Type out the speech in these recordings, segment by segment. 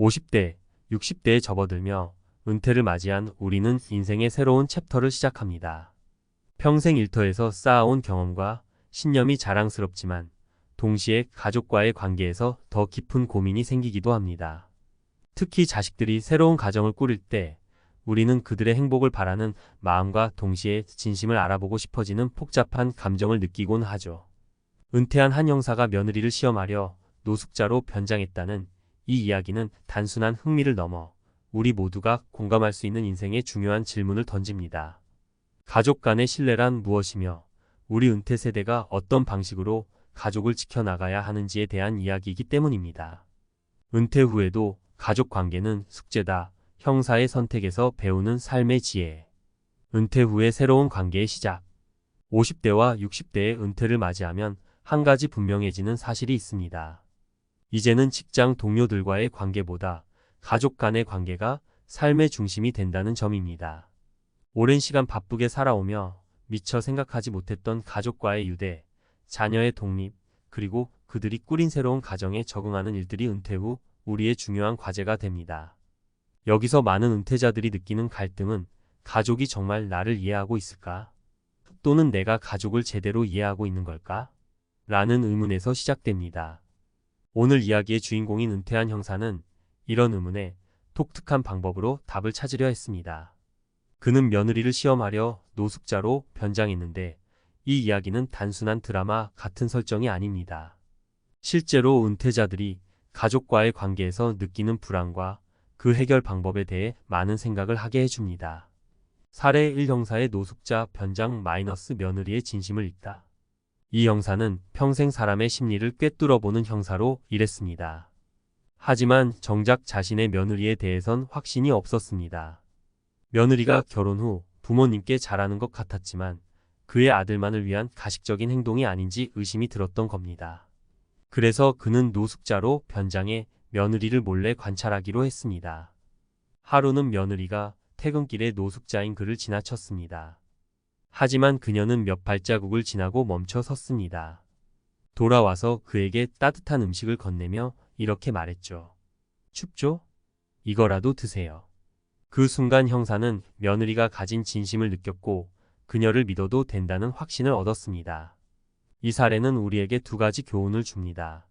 50대, 60대에 접어들며 은퇴를 맞이한 우리는 인생의 새로운 챕터를 시작합니다. 평생 일터에서 쌓아온 경험과 신념이 자랑스럽지만 동시에 가족과의 관계에서 더 깊은 고민이 생기기도 합니다. 특히 자식들이 새로운 가정을 꾸릴 때 우리는 그들의 행복을 바라는 마음과 동시에 진심을 알아보고 싶어지는 복잡한 감정을 느끼곤 하죠. 은퇴한 한 형사가 며느리를 시험하려 노숙자로 변장했다는 이 이야기는 단순한 흥미를 넘어 우리 모두가 공감할 수 있는 인생의 중요한 질문을 던집니다. 가족 간의 신뢰란 무엇이며 우리 은퇴 세대가 어떤 방식으로 가족을 지켜나가야 하는지에 대한 이야기이기 때문입니다. 은퇴 후에도 가족 관계는 숙제다. 형사의 선택에서 배우는 삶의 지혜. 은퇴 후의 새로운 관계의 시작. 50대와 60대의 은퇴를 맞이하면 한 가지 분명해지는 사실이 있습니다. 이제는 직장 동료들과의 관계보다 가족 간의 관계가 삶의 중심이 된다는 점입니다. 오랜 시간 바쁘게 살아오며 미처 생각하지 못했던 가족과의 유대, 자녀의 독립, 그리고 그들이 꾸린 새로운 가정에 적응하는 일들이 은퇴 후 우리의 중요한 과제가 됩니다. 여기서 많은 은퇴자들이 느끼는 갈등은 가족이 정말 나를 이해하고 있을까? 또는 내가 가족을 제대로 이해하고 있는 걸까? 라는 의문에서 시작됩니다. 오늘 이야기의 주인공인 은퇴한 형사는 이런 의문에 독특한 방법으로 답을 찾으려 했습니다. 그는 며느리를 시험하려 노숙자로 변장했는데 이 이야기는 단순한 드라마 같은 설정이 아닙니다. 실제로 은퇴자들이 가족과의 관계에서 느끼는 불안과 그 해결 방법에 대해 많은 생각을 하게 해줍니다. 사례 1 형사의 노숙자 변장 며느리의 진심을 읽다. 이 형사는 평생 사람의 심리를 꿰뚫어보는 형사로 일했습니다. 하지만 정작 자신의 며느리에 대해선 확신이 없었습니다. 며느리가 결혼 후 부모님께 잘하는 것 같았지만 그의 아들만을 위한 가식적인 행동이 아닌지 의심이 들었던 겁니다. 그래서 그는 노숙자로 변장해 며느리를 몰래 관찰하기로 했습니다. 하루는 며느리가 퇴근길에 노숙자인 그를 지나쳤습니다. 하지만 그녀는 몇 발자국을 지나고 멈춰 섰습니다. 돌아와서 그에게 따뜻한 음식을 건네며 이렇게 말했죠. 춥죠? 이거라도 드세요. 그 순간 형사는 며느리가 가진 진심을 느꼈고 그녀를 믿어도 된다는 확신을 얻었습니다. 이 사례는 우리에게 두 가지 교훈을 줍니다.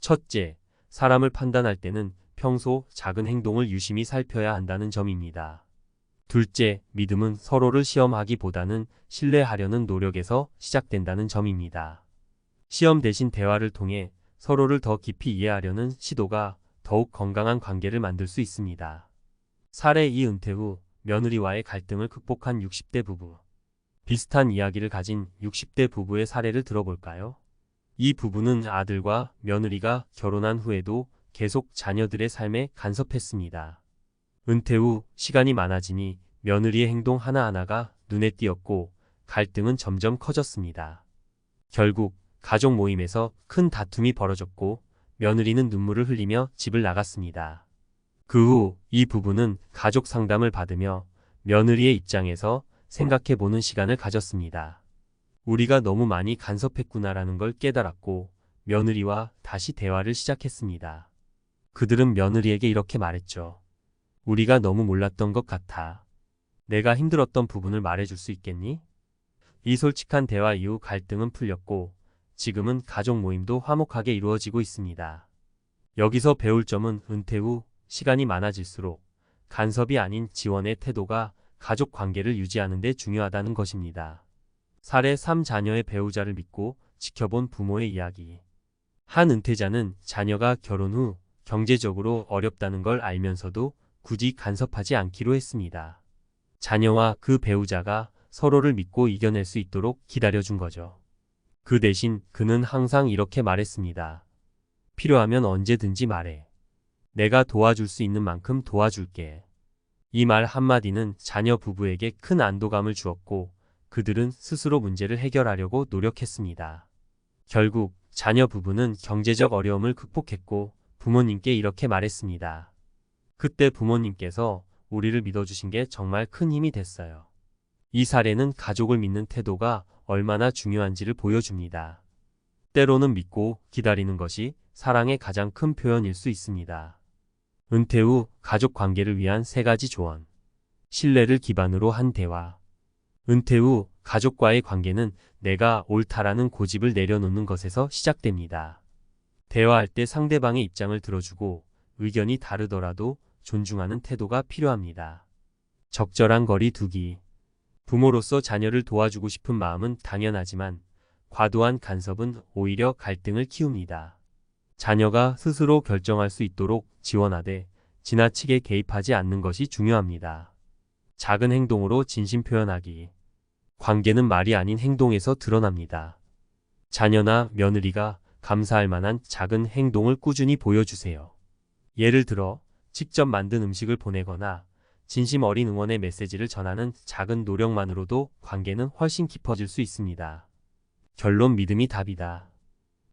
첫째, 사람을 판단할 때는 평소 작은 행동을 유심히 살펴야 한다는 점입니다. 둘째, 믿음은 서로를 시험하기보다는 신뢰하려는 노력에서 시작된다는 점입니다. 시험 대신 대화를 통해 서로를 더 깊이 이해하려는 시도가 더욱 건강한 관계를 만들 수 있습니다. 사례 2 은퇴 후 며느리와의 갈등을 극복한 60대 부부. 비슷한 이야기를 가진 60대 부부의 사례를 들어볼까요? 이 부부는 아들과 며느리가 결혼한 후에도 계속 자녀들의 삶에 간섭했습니다. 은퇴 후 시간이 많아지니 며느리의 행동 하나하나가 눈에 띄었고 갈등은 점점 커졌습니다. 결국 가족 모임에서 큰 다툼이 벌어졌고 며느리는 눈물을 흘리며 집을 나갔습니다. 그 후 이 부부는 가족 상담을 받으며 며느리의 입장에서 생각해보는 시간을 가졌습니다. 우리가 너무 많이 간섭했구나라는 걸 깨달았고 며느리와 다시 대화를 시작했습니다. 그들은 며느리에게 이렇게 말했죠. 우리가 너무 몰랐던 것 같아. 내가 힘들었던 부분을 말해줄 수 있겠니? 이 솔직한 대화 이후 갈등은 풀렸고 지금은 가족 모임도 화목하게 이루어지고 있습니다. 여기서 배울 점은 은퇴 후 시간이 많아질수록 간섭이 아닌 지원의 태도가 가족 관계를 유지하는 데 중요하다는 것입니다. 사례 3 자녀의 배우자를 믿고 지켜본 부모의 이야기. 한 은퇴자는 자녀가 결혼 후 경제적으로 어렵다는 걸 알면서도 굳이 간섭하지 않기로 했습니다. 자녀와 그 배우자가 서로를 믿고 이겨낼 수 있도록 기다려준 거죠. 그 대신 그는 항상 이렇게 말했습니다. 필요하면 언제든지 말해. 내가 도와줄 수 있는 만큼 도와줄게. 이 말 한마디는 자녀 부부에게 큰 안도감을 주었고 그들은 스스로 문제를 해결하려고 노력했습니다. 결국 자녀 부부는 경제적 어려움을 극복했고 부모님께 이렇게 말했습니다. 그때 부모님께서 우리를 믿어주신 게 정말 큰 힘이 됐어요. 이 사례는 가족을 믿는 태도가 얼마나 중요한지를 보여줍니다. 때로는 믿고 기다리는 것이 사랑의 가장 큰 표현일 수 있습니다. 은퇴 후 가족 관계를 위한 3가지 조언. 신뢰를 기반으로 한 대화. 은퇴 후 가족과의 관계는 내가 옳다라는 고집을 내려놓는 것에서 시작됩니다. 대화할 때 상대방의 입장을 들어주고 의견이 다르더라도 존중하는 태도가 필요합니다. 적절한 거리 두기. 부모로서 자녀를 도와주고 싶은 마음은 당연하지만 과도한 간섭은 오히려 갈등을 키웁니다. 자녀가 스스로 결정할 수 있도록 지원하되 지나치게 개입하지 않는 것이 중요합니다. 작은 행동으로 진심 표현하기. 관계는 말이 아닌 행동에서 드러납니다. 자녀나 며느리가 감사할 만한 작은 행동을 꾸준히 보여주세요. 예를 들어 직접 만든 음식을 보내거나 진심 어린 응원의 메시지를 전하는 작은 노력만으로도 관계는 훨씬 깊어질 수 있습니다. 결론 믿음이 답이다.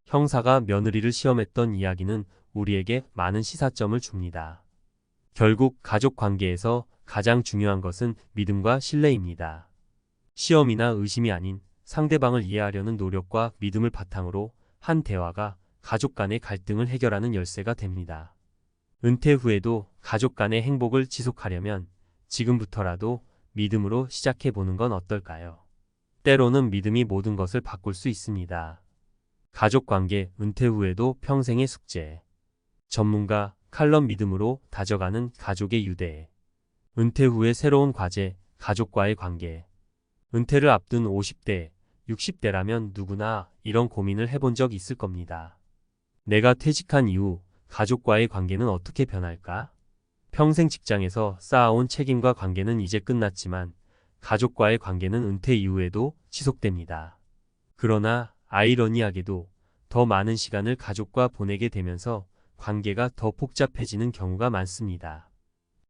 형사가 며느리를 시험했던 이야기는 우리에게 많은 시사점을 줍니다. 결국 가족 관계에서 가장 중요한 것은 믿음과 신뢰입니다. 시험이나 의심이 아닌 상대방을 이해하려는 노력과 믿음을 바탕으로 한 대화가 가족 간의 갈등을 해결하는 열쇠가 됩니다. 은퇴 후에도 가족 간의 행복을 지속하려면 지금부터라도 믿음으로 시작해보는 건 어떨까요? 때로는 믿음이 모든 것을 바꿀 수 있습니다. 가족관계 은퇴 후에도 평생의 숙제. 전문가 칼럼 믿음으로 다져가는 가족의 유대. 은퇴 후의 새로운 과제, 가족과의 관계. 은퇴를 앞둔 50대, 60대라면 누구나 이런 고민을 해본 적 있을 겁니다. 내가 퇴직한 이후 가족과의 관계는 어떻게 변할까? 평생 직장에서 쌓아온 책임과 관계는 이제 끝났지만 가족과의 관계는 은퇴 이후에도 지속됩니다. 그러나 아이러니하게도 더 많은 시간을 가족과 보내게 되면서 관계가 더 복잡해지는 경우가 많습니다.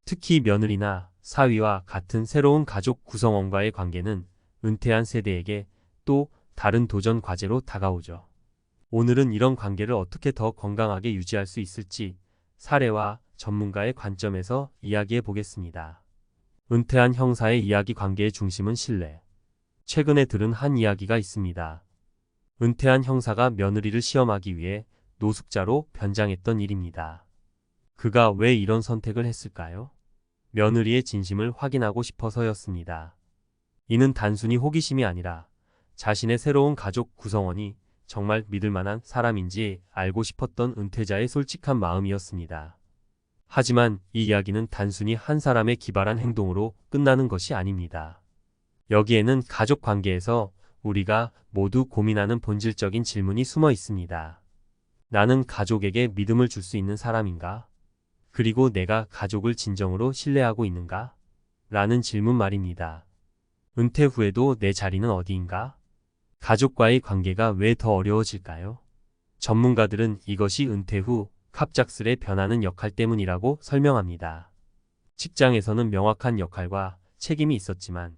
특히 며느리나 사위와 같은 새로운 가족 구성원과의 관계는 은퇴한 세대에게 또 다른 도전 과제로 다가오죠. 오늘은 이런 관계를 어떻게 더 건강하게 유지할 수 있을지 사례와 전문가의 관점에서 이야기해 보겠습니다. 은퇴한 형사의 이야기. 관계의 중심은 신뢰. 최근에 들은 한 이야기가 있습니다. 은퇴한 형사가 며느리를 시험하기 위해 노숙자로 변장했던 일입니다. 그가 왜 이런 선택을 했을까요? 며느리의 진심을 확인하고 싶어서였습니다. 이는 단순히 호기심이 아니라 자신의 새로운 가족 구성원이 정말 믿을 만한 사람인지 알고 싶었던 은퇴자의 솔직한 마음이었습니다. 하지만 이 이야기는 단순히 한 사람의 기발한 행동으로 끝나는 것이 아닙니다. 여기에는 가족 관계에서 우리가 모두 고민하는 본질적인 질문이 숨어 있습니다. 나는 가족에게 믿음을 줄 수 있는 사람인가? 그리고 내가 가족을 진정으로 신뢰하고 있는가? 라는 질문 말입니다. 은퇴 후에도 내 자리는 어디인가? 가족과의 관계가 왜 더 어려워질까요? 전문가들은 이것이 은퇴 후 갑작스레 변하는 역할 때문이라고 설명합니다. 직장에서는 명확한 역할과 책임이 있었지만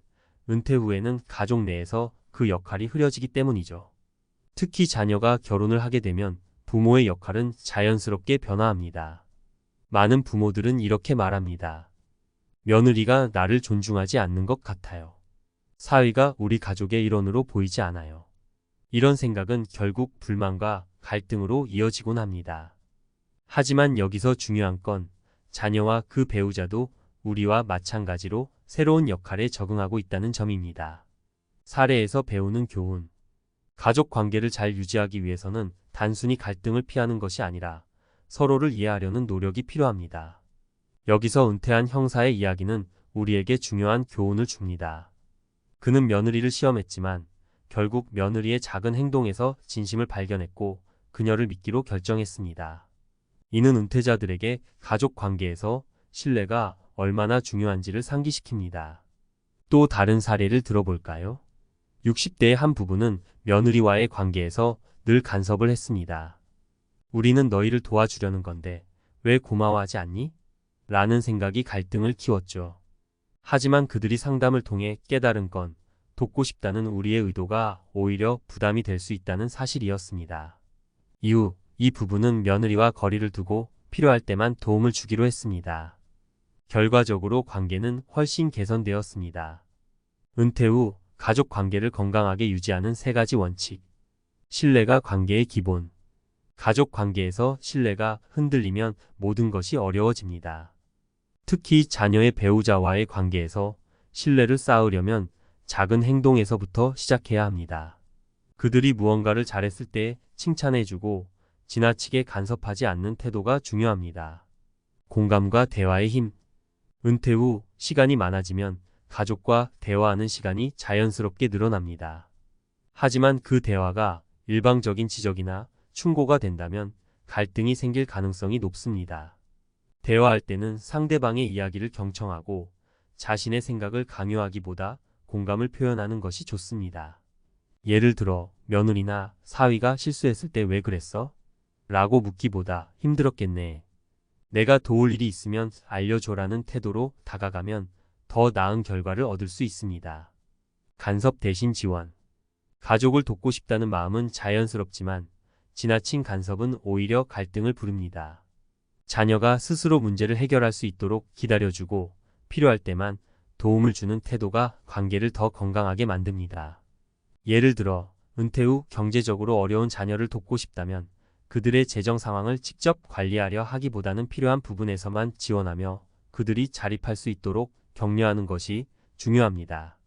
은퇴 후에는 가족 내에서 그 역할이 흐려지기 때문이죠. 특히 자녀가 결혼을 하게 되면 부모의 역할은 자연스럽게 변화합니다. 많은 부모들은 이렇게 말합니다. 며느리가 나를 존중하지 않는 것 같아요. 사위가 우리 가족의 일원으로 보이지 않아요. 이런 생각은 결국 불만과 갈등으로 이어지곤 합니다. 하지만 여기서 중요한 건 자녀와 그 배우자도 우리와 마찬가지로 새로운 역할에 적응하고 있다는 점입니다. 사례에서 배우는 교훈. 가족 관계를 잘 유지하기 위해서는 단순히 갈등을 피하는 것이 아니라 서로를 이해하려는 노력이 필요합니다. 여기서 은퇴한 형사의 이야기는 우리에게 중요한 교훈을 줍니다. 그는 며느리를 시험했지만 결국 며느리의 작은 행동에서 진심을 발견했고 그녀를 믿기로 결정했습니다. 이는 은퇴자들에게 가족 관계에서 신뢰가 얼마나 중요한지를 상기시킵니다. 또 다른 사례를 들어볼까요? 60대의 한 부부는 며느리와의 관계에서 늘 간섭을 했습니다. 우리는 너희를 도와주려는 건데 왜 고마워하지 않니? 라는 생각이 갈등을 키웠죠. 하지만 그들이 상담을 통해 깨달은 건 돕고 싶다는 우리의 의도가 오히려 부담이 될 수 있다는 사실이었습니다. 이후 이 부부는 며느리와 거리를 두고 필요할 때만 도움을 주기로 했습니다. 결과적으로 관계는 훨씬 개선되었습니다. 은퇴 후 가족 관계를 건강하게 유지하는 3가지 원칙. 신뢰가 관계의 기본. 가족 관계에서 신뢰가 흔들리면 모든 것이 어려워집니다. 특히 자녀의 배우자와의 관계에서 신뢰를 쌓으려면 작은 행동에서부터 시작해야 합니다. 그들이 무언가를 잘했을 때 칭찬해주고 지나치게 간섭하지 않는 태도가 중요합니다. 공감과 대화의 힘. 은퇴 후 시간이 많아지면 가족과 대화하는 시간이 자연스럽게 늘어납니다. 하지만 그 대화가 일방적인 지적이나 충고가 된다면 갈등이 생길 가능성이 높습니다. 대화할 때는 상대방의 이야기를 경청하고 자신의 생각을 강요하기보다 공감을 표현하는 것이 좋습니다. 예를 들어 며느리나 사위가 실수했을 때 왜 그랬어? 라고 묻기보다 힘들었겠네. 내가 도울 일이 있으면 알려줘라는 태도로 다가가면 더 나은 결과를 얻을 수 있습니다. 간섭 대신 지원. 가족을 돕고 싶다는 마음은 자연스럽지만 지나친 간섭은 오히려 갈등을 부릅니다. 자녀가 스스로 문제를 해결할 수 있도록 기다려주고 필요할 때만 도움을 주는 태도가 관계를 더 건강하게 만듭니다. 예를 들어 은퇴 후 경제적으로 어려운 자녀를 돕고 싶다면 그들의 재정 상황을 직접 관리하려 하기보다는 필요한 부분에서만 지원하며 그들이 자립할 수 있도록 격려하는 것이 중요합니다.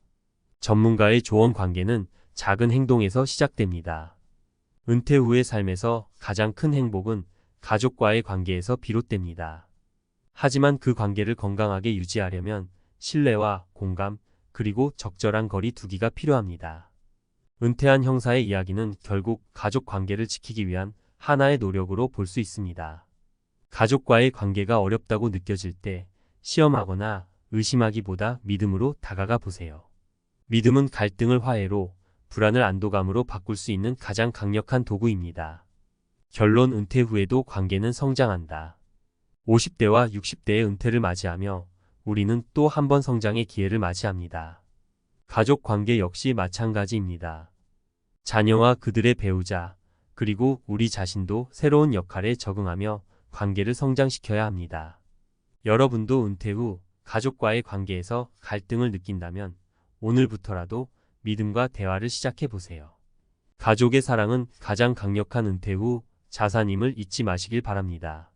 전문가의 조언 관계는 작은 행동에서 시작됩니다. 은퇴 후의 삶에서 가장 큰 행복은 가족과의 관계에서 비롯됩니다. 하지만 그 관계를 건강하게 유지하려면 신뢰와 공감, 그리고 적절한 거리 두기가 필요합니다. 은퇴한 형사의 이야기는 결국 가족 관계를 지키기 위한 하나의 노력으로 볼 수 있습니다. 가족과의 관계가 어렵다고 느껴질 때 시험하거나 의심하기보다 믿음으로 다가가 보세요. 믿음은 갈등을 화해로, 불안을 안도감으로 바꿀 수 있는 가장 강력한 도구입니다. 결론. 은퇴 후에도 관계는 성장한다. 50대와 60대의 은퇴를 맞이하며 우리는 또 한 번 성장의 기회를 맞이합니다. 가족 관계 역시 마찬가지입니다. 자녀와 그들의 배우자, 그리고 우리 자신도 새로운 역할에 적응하며 관계를 성장시켜야 합니다. 여러분도 은퇴 후 가족과의 관계에서 갈등을 느낀다면 오늘부터라도 믿음과 대화를 시작해 보세요. 가족의 사랑은 가장 강력한 은퇴 후 자산임을 잊지 마시길 바랍니다.